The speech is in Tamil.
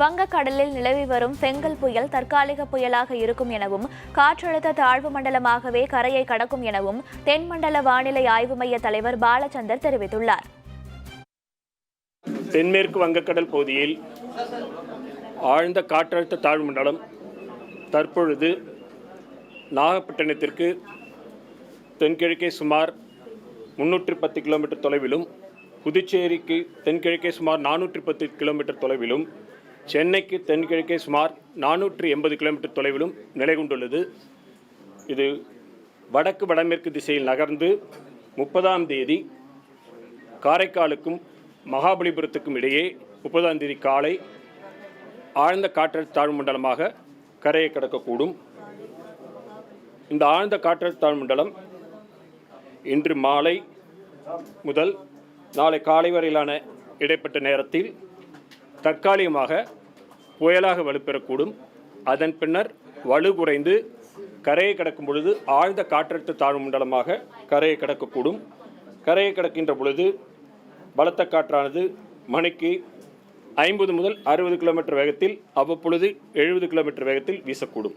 வங்கக்கடலில் நிலவி வரும் பெங்கல் புயல் தற்காலிக புயலாக இருக்கும் எனவும் காற்றழுத்த தாழ்வு மண்டலமாகவே கரையை கடக்கும் எனவும் தென்மண்டல வானிலை ஆய்வு மைய தலைவர் பாலச்சந்தர் தெரிவித்துள்ளார். தென்மேற்கு வங்கக்கடல் பகுதியில் ஆழ்ந்த காற்றழுத்த தாழ்வு மண்டலம் தற்பொழுது நாகப்பட்டினத்திற்கு தென்கிழக்கே சுமார் 310 கிலோமீட்டர் தொலைவிலும், புதுச்சேரிக்கு தென்கிழக்கே சுமார் 410 கிலோமீட்டர் தொலைவிலும், சென்னைக்கு தென்கிழக்கே சுமார் 480 கிலோமீட்டர் தொலைவிலும் நிலை கொண்டுள்ளது. இது வடக்கு வடமேற்கு திசையில் நகர்ந்து 30ஆம் தேதி காரைக்காலுக்கும் மகாபலிபுரத்துக்கும் இடையே 30ஆம் தேதி காலை ஆழ்ந்த காற்றழுத்த தாழ்வு மண்டலமாக கரையை கடக்கக்கூடும். இந்த ஆழ்ந்த காற்றழுத்த தாழ்வு மண்டலம் இன்று மாலை முதல் நாளை காலை வரையிலான இடைப்பட்ட நேரத்தில் தற்காலிகமாக புயலாக வலுப்பெறக்கூடும். அதன் பின்னர் வலு குறைந்து கரையை கடக்கும் பொழுது ஆழ்ந்த காற்றழுத்த தாழ்வு மண்டலமாக கரையை கடக்கக்கூடும். கரையை கடக்கின்ற பொழுது பலத்த காற்றானது மணிக்கு 50 முதல் 60 கிலோமீட்டர் வேகத்தில், அவ்வப்பொழுது 70 கிலோமீட்டர் வேகத்தில் வீசக்கூடும்.